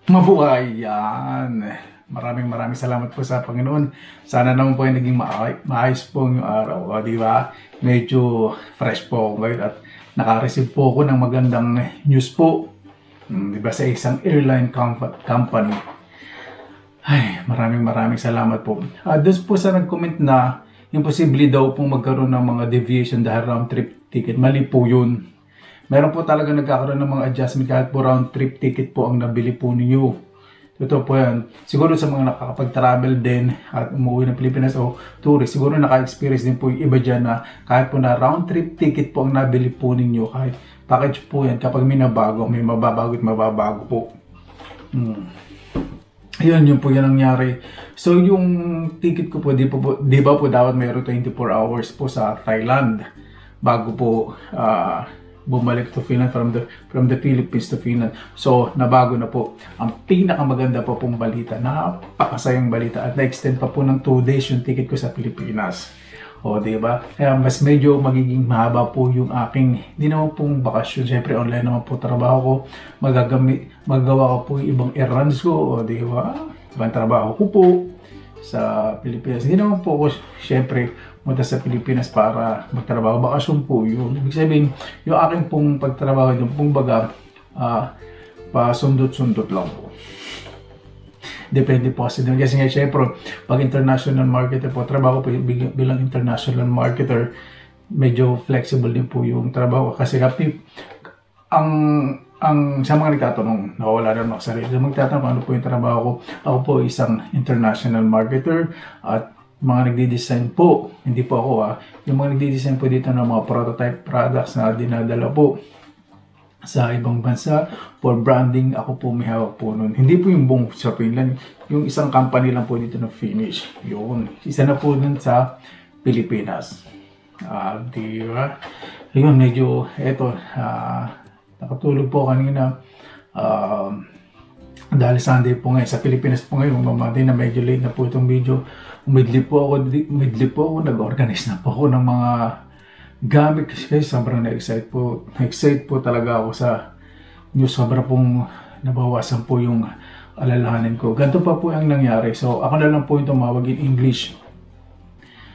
Mabuhay yan. Maraming salamat po sa Panginoon. Sana naman po ay naging maayos po yung araw. O, di ba? Medyo fresh po ako ngayon at naka-receive po ako ng magandang news po. Di ba, sa isang airline company. Ay, maraming salamat po. Doon po sa nag-comment na imposible daw pong magkaroon ng mga deviation dahil round trip ticket. Mali po yun. Meron po talaga nagkakaroon ng mga adjustment kahit po round trip ticket po ang nabili po ninyo. Totoo po yan. Siguro sa mga nakakapag-travel din at umuwi ng Pilipinas o tourist, siguro naka-experience din po yung iba dyan na kahit po na round trip ticket po ang nabili po ninyo, kahit package po yan, kapag may nabago, may mababago at mababago po. Yun po yan nangyari. So yung ticket ko po, di ba po dapat mayroon 24 hours po sa Thailand bago po bumalik to Finland from the Philippines to Finland. So, nabago na po. Ang pinakamaganda po pong balita, napakasayang balita at na-extend pa po ng 2 days yung ticket ko sa Pilipinas. O, diba? Kaya mas medyo magiging mahaba po yung aking, hindi naman pong bakasyon. Siyempre, online naman po trabaho ko. Magawa ko po yung ibang errands ko. O, diba? Ibang trabaho ko po sa Pilipinas. Hindi naman po ako, siyempre, punta sa Pilipinas para magtrabaho. Bakasyon po yun. Ibig sabihin, yung aking pong pagtrabaho yung pong baga, pasundot-sundot lang po. Depende po kasi doon. Kasi nga, syempre, pag international marketer po, trabaho po bilang international marketer, medyo flexible din po yung trabaho. Kasi ang sa mga nagtatanong, nawawala na ako sa sarili. Sa mga nagtatanong ano po yung trabaho ko, ako po isang international marketer at mga nagdi-design po, hindi po ako yung mga nagdi-design po dito ng mga prototype products na dinadala po sa ibang bansa for branding. Ako po may hawak po nun. Hindi po yung buong sa Finland, yung isang company lang po dito na Finnish. Yun, isa na po dun sa Pilipinas. Di ba? Yun, medyo, eto, nakatulog po kanina. Dahil Sunday po ngayon, sa Pilipinas po ngayon, mamati na medyo late na po itong video. Umidlip po ako, nag-organize na po ako ng mga gamit kasi sobrang na-excite po. Na-excite po talaga ako sa news. Sobrang pong nabawasan po yung alalahanin ko. Ganito pa po ang nangyari. So, ako na lang po yung tumawag in English.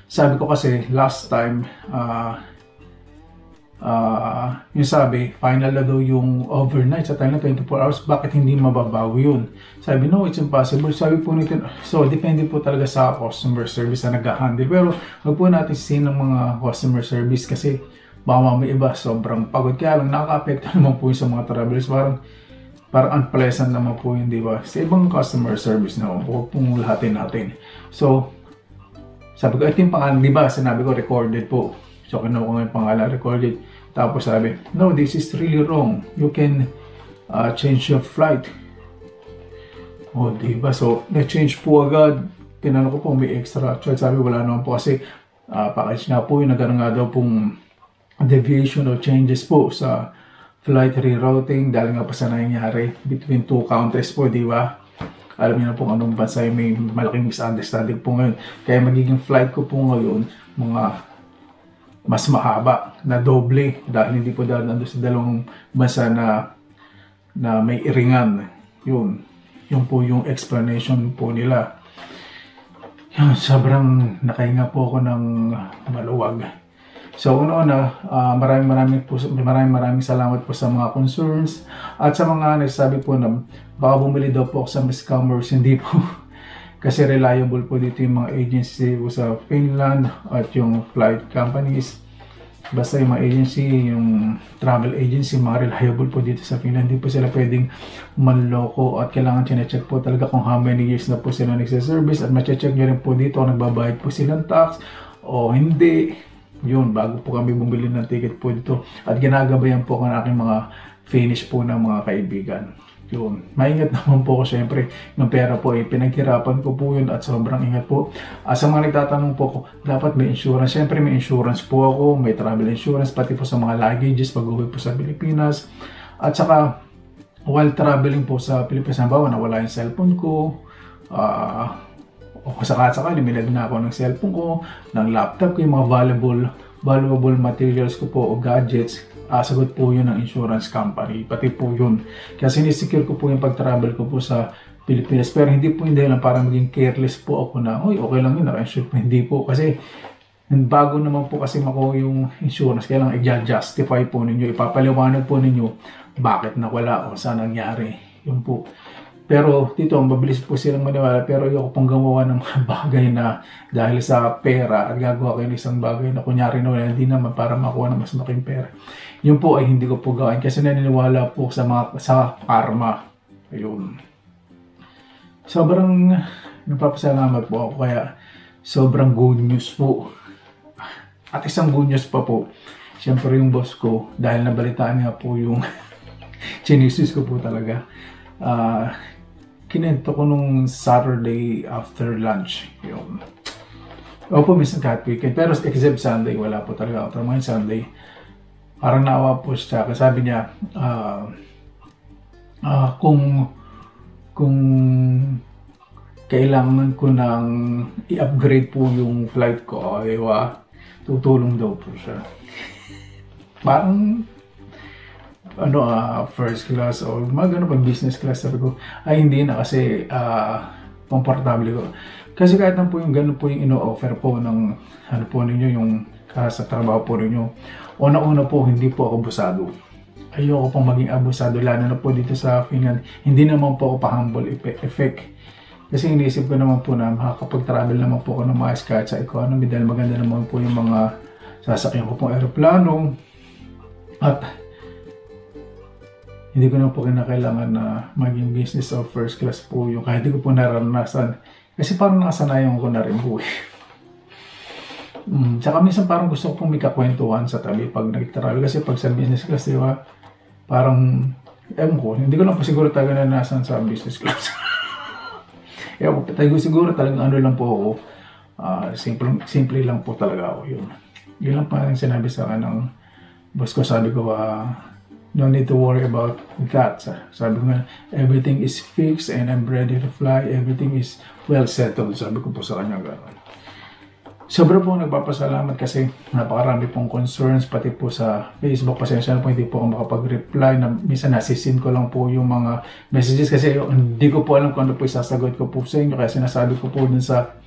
Sabi ko kasi, last time, yung sabi, final na daw yung overnight sa Thailand, 24 hours, bakit hindi mababago yun? Sabi, no, it's impossible. Sabi po nito, so depende po talaga sa customer service na nag-handle. Pero wag po natin sisihin ng mga customer service kasi baka may iba sobrang pagod. Kaya lang nakaka-apekto naman po yung sa mga travelers. Parang unpleasant naman po yun, di ba? Sa ibang customer service na huwag pong lahatin natin. So, sabi ko, ito yung pangalan, di ba? Sinabi ko, recorded po. So, kinuha ko nga yung pangalan, recorded. Tapos sabi, no, this is really wrong. You can change your flight. O, diba? So, na-change po agad. Tinanong ko po, may extra charge. Sabi, wala naman po kasi package nga po yung nagkaroon nga daw pong deviation or changes po sa flight rerouting dahil nga pa sa nangyari between 2 countries po, diba? Alam niyo na po anong bansa yung may malaking misunderstanding po ngayon. Kaya magiging flight ko po ngayon, mga mas mahaba na doble dahil hindi po dahil nandun sa dalawang bansa na may iringan. Yun po yung explanation po nila. Yun, sobrang nakahinga po ako ng maluwag. So una-una, maraming salamat po sa mga concerns at sa mga nagsabi po na baka bumili daw po ako sa scammers. Hindi po. Kasi reliable po dito yung mga agency po sa Finland at yung flight companies. Basta yung mga agency, yung travel agency, mga reliable po dito sa Finland. Hindi po sila pwedeng manloko at kailangan chinecheck po talaga kung how many years na po sila nagsiservice at machecheck nyo rin po dito kung nagbabayad po silang tax o hindi. Yun, bago po kami bumili ng ticket po dito. At ginagabayan po ang aking mga Finnish po ng mga kaibigan. Yun. Maingat naman po ako syempre. Yung pera po pinaghirapan ko po yun at sobrang ingat po. Sa mga nagtatanong po ako, dapat may insurance. Syempre may insurance po ako, may travel insurance, pati po sa mga luggages pag uwi po sa Pilipinas. At saka, while traveling po sa Pilipinas, halimbawa nawala yung cellphone ko, o sakali minag na ako ng cellphone ko, ng laptop ko, yung mga valuable materials ko po o gadgets, sagot po yun ng insurance company, pati po yun. Kaya sinisecure ko po yung pag-travel ko po sa Pilipinas, pero hindi po yung dahilan para maging careless po ako na, oy, okay lang yun, naka-insure po. Hindi po, kasi bago naman po kasi makuha yung insurance, kaya lang i-justify po ninyo, ipapaliwanag po ninyo bakit nawala o saan nangyari. Yun po. Pero dito, mabilis po silang maniwala, pero ayoko pong gumawa ng mga bagay na dahil sa pera at gagawa kayo ng isang bagay na kunyari na wala, hindi naman para makuha ng mas malaking pera. Yun po ay hindi ko po gawin kasi naniniwala po sa karma. Ayun. Sobrang nagpapasalamat po ako, kaya sobrang good news po. At isang good news pa po, siyempre yung boss ko, dahil nabalitaan nga po yung chinisis ko po talaga. Kinento ko nung Saturday after lunch. Yun. Opo, minsan kahit weekend. Pero except Sunday, wala po talaga. Pero ngayon Sunday, parang naawa po siya. Kasi sabi niya, kung kailangan ko nang i-upgrade po yung flight ko, tutulong daw po siya. Parang first class o mga gano'n pag business class. Sabi ko, ay hindi na kasi komportable ko. Kasi kahit na po yung gano'n po yung ino-offer po ng ano po ninyo, yung sa trabaho po ninyo, una-una po hindi po ako abusado. Ayoko pong maging abusado, lalo na po dito sa Finland. Hindi naman po ako pa-humble effect. Kasi iniisip ko naman po na makakapag-travel naman po ako ng maayos kahit sa economy dahil maganda naman po yung mga sasakyan ko pong aeroplano. At hindi ko na po kinakailangan na maging business of first class po yung kahit hindi ko po naranasan. Kasi parang nakasanayan ko na rin po. Tsaka minsan parang gusto ko pong may kakwentuhan sa tabi pag nag-travel. Kasi pag sa business class, di ba, parang, ewan ko, hindi ko lang po siguro talaga naranasan sa business class. Ewan ko, siguro talagang ano lang po ako, simple lang po talaga ako yun. Yun lang pa yung sinabi sa akin ng boss ko, sabi ko, no need to worry about that. Sabi ko nga, everything is fixed and I'm ready to fly. Everything is well settled. Sabi ko po sa kanya gano'n. Sobra po nagpapasalamat kasi napakarami pong concerns, pati po sa Facebook. Pasensya na po, hindi po ako makapag-reply. Minsan nasisin ko lang po yung mga messages kasi hindi ko po alam kung ano po isasagot ko po sa inyo. Kaya sinasabi ko po dun sa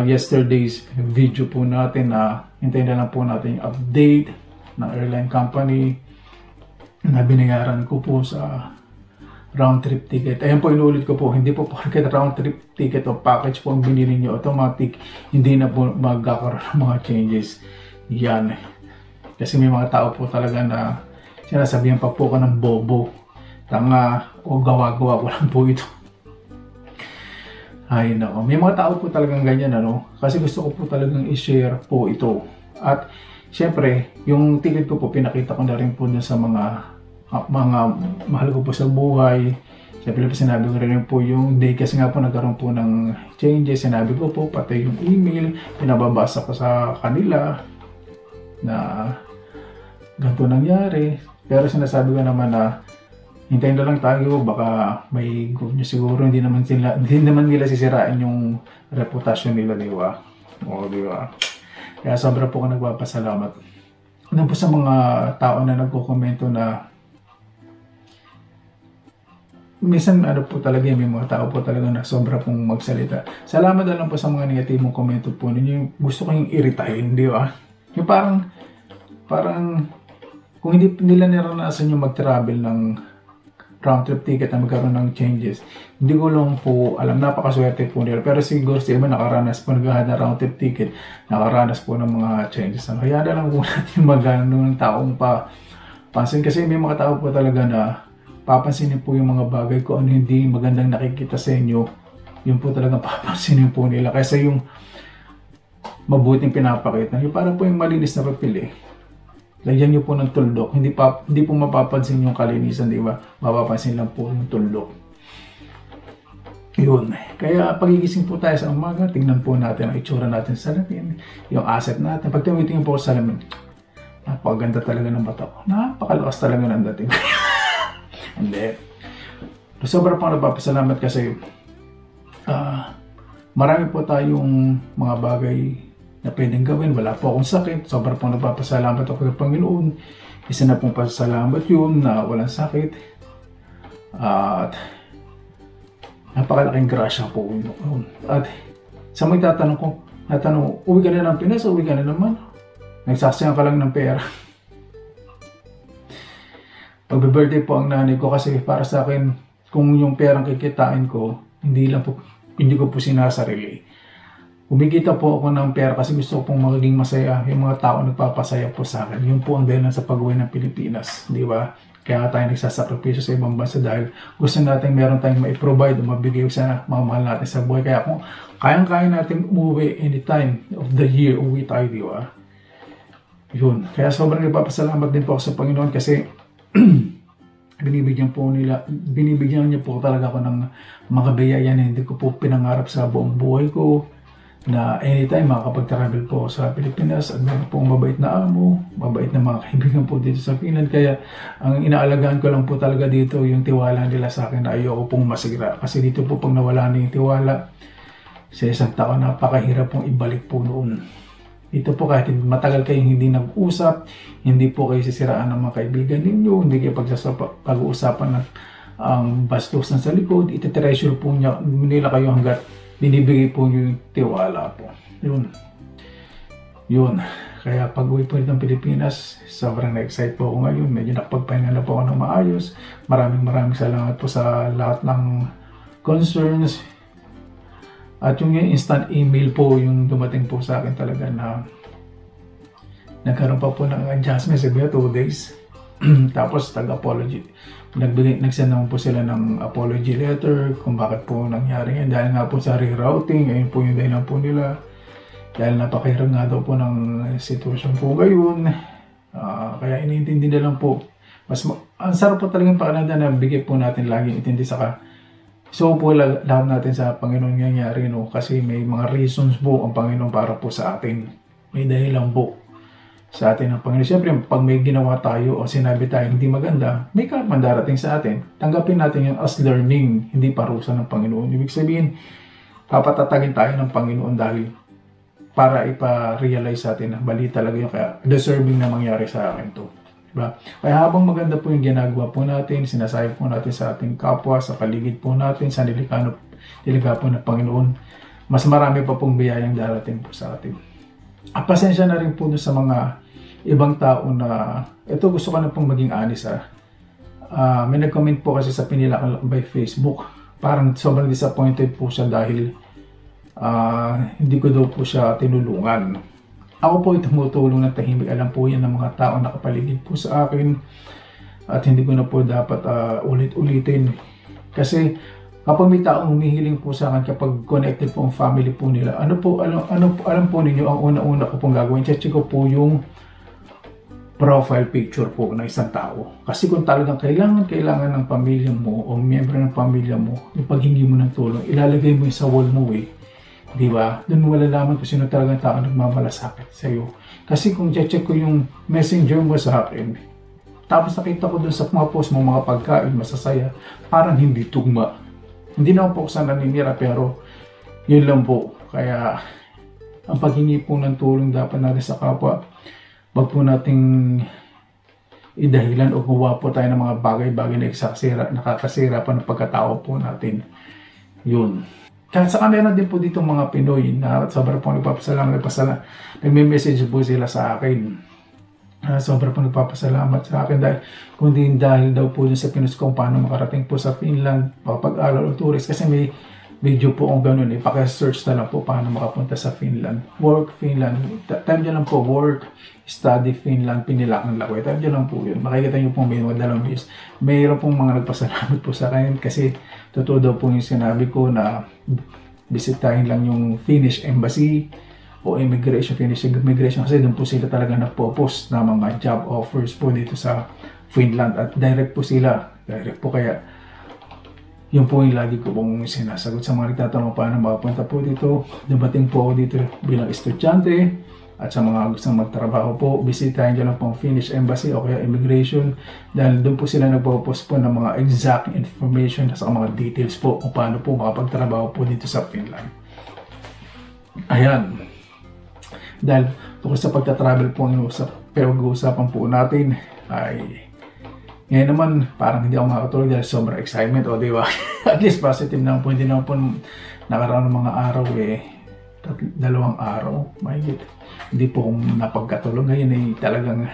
yesterday's video po natin na hintayin na lang po natin yung update ng airline company na binayaran ko po sa round trip ticket. Ayan po, inuulit ko po, hindi po porket round trip ticket o package po ang binili nyo, automatic, hindi na po magkakaroon ng mga changes. Yan. Kasi may mga tao po talaga na sinasabihan pa po ka ng bobo, tanga, o gawa-gawa ko lang po ito. Ay nako, may mga tao po talagang ganyan, ano? Kasi gusto ko po talagang i-share po ito. At siyempre, yung ticket ko po, pinakita ko na rin po dun sa mga mahal ko po sa buhay. Siyempre po sinabi ko rin po yung day kasi nga po nagkaroon po ng changes. Sinabi ko po pati yung email, pinababasa ko sa kanila na ganito nangyari. Pero sinasabi ko naman na hintayin na lang tayo, baka may good news siguro. Hindi naman nila sisirain yung reputasyon nila, di ba? O, di ba? Kaya sobra po ako nagpapasalamat. Ano po sa mga tao na nagko-komento na minsan ano po talaga, may mga tao po talaga na sobra pong magsalita. Salamat na lang po sa mga negatibong komento po ninyo. Gusto ko yung iritahin, di ba? Yung parang kung hindi nila naranasan yung mag-travel ng round trip ticket na magkaroon ng changes, hindi ko lang po alam, napakaswerte po nila. Pero siguro sa iba nakaranas po, naghahad na round trip ticket, nakaranas po ng mga changes. Kaya na lang po natin magano ng taong pansin. Kasi may mga tao po talaga na papansinin po yung mga bagay ko, ano hindi magandang nakikita sa inyo, yun po talaga papansinin po nila. Kaysa yung mabuting pinapakita, yung parang po yung malinis na papel lagyan nyo po ng tuldok. Hindi po mapapansin yung kalinisan, di ba? Mapapansin lang po yung tuldok. Yun. Kaya pagigising po tayo sa umaga, tingnan po natin ang itsura natin sa salamin, yung asset natin. Pag tumitingin po sa salamin, napakaganda talaga ng mata ko. Napakalakas talaga ng dating. Hindi. Sobra pang nagpapasalamat kasi marami po tayong mga bagay na pwedeng gawin. Wala po akong sakit. Sobrang pong nagpapasalamat ako sa Panginoon. isa na pong pasasalamat yun na walang sakit. At napakalaking grasya po yun. At sa may natanong, uwi ka na ng Pinas, uwi ka na naman. Nagsasayang ka lang ng pera. Pag-birthday po ang nanay ko kasi para sa akin, kung yung perang kikitain ko, hindi ko po sinasarili. Kumikita po ako ng pera kasi gusto ko pong magiging masaya. Yung mga tao nagpapasaya po sa akin. Yun po ang dahilan sa pag-uwi ng Pilipinas. Di ba? Kaya tayo nagsasakripisyo sa ibang bansa dahil gusto natin meron tayong mai-provide o mabigay sa mga mahal natin sa buhay. Kaya kung kayang-kaya natin umuwi anytime of the year, uwi tayo, di ba? Yun. Kaya sobrang nagpapasalamat din po ako sa Panginoon kasi binibigyan niya po talaga ako ng mga biyaya na hindi ko po pinangarap sa buong buhay ko, na anytime makakapag-travel po sa Pilipinas at meron pong mabait na amo, mabait na mga kaibigan po dito sa Finland. Kaya ang inaalagaan ko lang po talaga dito yung tiwala nila sa akin na ayoko pong masigra. Kasi dito po pag nawala na yung tiwala sa isang tao, napakahirap pong ibalik po noon. Dito po kahit matagal kayong hindi nag-usap, hindi po kayo sisiraan ng mga kaibigan ninyo, hindi kayo pag-uusapan ng bastusan sa likod, iti-treasure po nila kayo hanggat binibigay po yung tiwala po. Yun. Kaya pag-uwi po ng Pilipinas, sobrang na-excite po ako ngayon. Medyo nakapagpahinga na po ako ng maayos. Maraming salamat po sa lahat ng concerns. At yung instant email po, yung dumating po sa akin talaga na nagkaroon pa po ng adjustment, sabi 2 days. Tapos tag-apology. Nagsend naman po sila ng apology letter kung bakit po nangyari yan. Dahil nga po sa rerouting, ayun po yung dahilan po nila. Dahil napakahirap nga daw po ng sitwasyon po ngayon. Kaya iniintindi na lang po. Ang sarap po talagang pakalanda na bigay po natin laging intindi saka. So po lahat natin sa Panginoon nangyayari, no? Kasi may mga reasons po ang Panginoon para po sa atin. May dahilan po sa atin ang Panginoon. Siyempre, pag may ginawa tayo o sinabi tayo hindi maganda, may karma darating sa atin. Tanggapin natin yung as learning, hindi parusa ng Panginoon. Ibig sabihin, papatatagin tayo ng Panginoon dahil para ipa-realize sa atin na mali talaga yung kaya deserving na mangyari sa akin to. Diba? Kaya habang maganda po yung ginagawa po natin, sinasabi po natin sa ating kapwa, sa paligid po natin, sa nilikha po ng Panginoon, mas marami pa pong biyayang darating po sa atin. Pasensya na rin po doon sa mga ibang tao na, ito gusto ko na pong maging honest may nag-comment po kasi sa Pinilakan by Facebook, parang sobrang disappointed po siya dahil hindi ko daw po siya tinulungan. Ako po ay tumutulong ng tahimik. Alam po yan ng mga tao nakapaligid po sa akin. At hindi ko na po dapat ulit-ulitin. Kasi kapag may taong humihiling po sa akin, kapag connected po ang family po nila, alam po ninyo, ang una-una ko pong gagawin, check ko po yung profile picture po ng isang tao. Kasi kung talagang kailangan ng pamilya mo o miyembro ng pamilya mo, yung paghingi mo ng tulong, ilalagay mo yung sa wall mo Di ba? Doon mo malalaman kung sino talagang tao nagmamalasakit sa iyo. Kasi kung check ko yung messenger mo sa akin, tapos nakita ko doon sa mga post mo, mga pagkain, masasaya, parang hindi tugma. Hindi naman po sa naninira, pero yun lang po. Kaya ang paghingi po ng tulong dapat natin sa kapwa, wag po nating idahilan o gumawa po tayo ng mga bagay-bagay na nakakasira pa ng pagkatao po natin. Yun. Kaya sa meron din po dito mga Pinoy na sobrang po nagpapasalamat. Nagme-message po sila sa akin. Sobrang po nagpapasalamat sa akin dahil daw po sa Pinos kung paano makarating po sa Finland, makapag-aral o tourist. Kasi may video po kung gano'n. Paki-search na lang po paano makapunta sa Finland. Work Finland. Time dyan lang po. Work, study Finland, Pinilakan Lakway. Time dyan lang po yun. Makikita nyo po may mga dalawang views. Mayroon pong mga nagpasalamat po sa akin kasi totoo daw po yung sinabi ko na bisitahin lang yung Finnish Embassy o Finnish Immigration kasi doon po sila talaga nagpo-post na mga job offers po dito sa Finland at direct po sila. Direct po kaya yun po yung lagi ko pong sinasagot sa mga nagtatanong paano makapunta po dito. Dumating po ako dito bilang estudyante at sa mga gustong magtrabaho po, bisitahin dyan lang po ang Finnish Embassy o kaya Immigration dahil doon po sila nagpo-post po ng mga exact information at mga details po kung paano po makapagtrabaho po dito sa Finland. Ayan. Dahil tungkol sa pagta-travel po ang pag-uusapan po natin, ay ngayon naman parang hindi ako makatulog dahil sobrang excitement, o di ba? At least positive naman po, hindi naman po nakaraang ng mga araw dalawang araw, mahigit. Hindi po akong napagkatulog. Ngayon ay talagang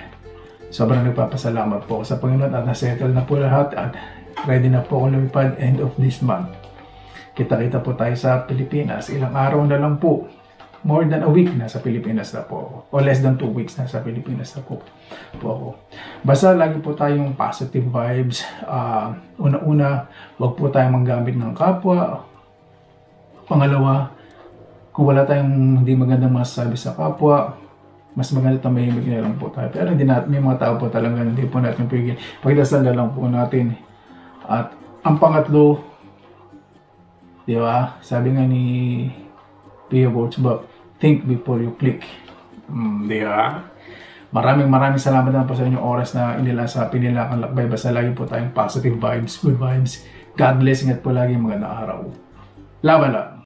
sobrang nagpapasalamat po sa Panginoon at nasettle na po lahat at ready na po akong lumipad end of this month. Kita-kita po tayo sa Pilipinas. Ilang araw na lang po. More than a week na sa Pilipinas na po ako. O less than 2 weeks na sa Pilipinas na po ako. Basta lagi po tayong positive vibes. Una-una, huwag po tayong manggamit ng kapwa. Pangalawa, kung wala tayong hindi magandang masasabi sa kapwa, mas maganda tumahimik na lang po tayo. Pero hindi natin, may mga tao po talaga hindi po natin pigil. Pagdasal na lang po natin. At ang pangatlo, di ba? Sabi nga ni Pia Wurtzbach, think before you click. Di ba? Maraming salamat na po sa inyong oras na inila Pinilakan Lakbay. Basta lagi po tayong positive vibes, good vibes. God bless. Ingat po lagi, magandang araw. Laban lang.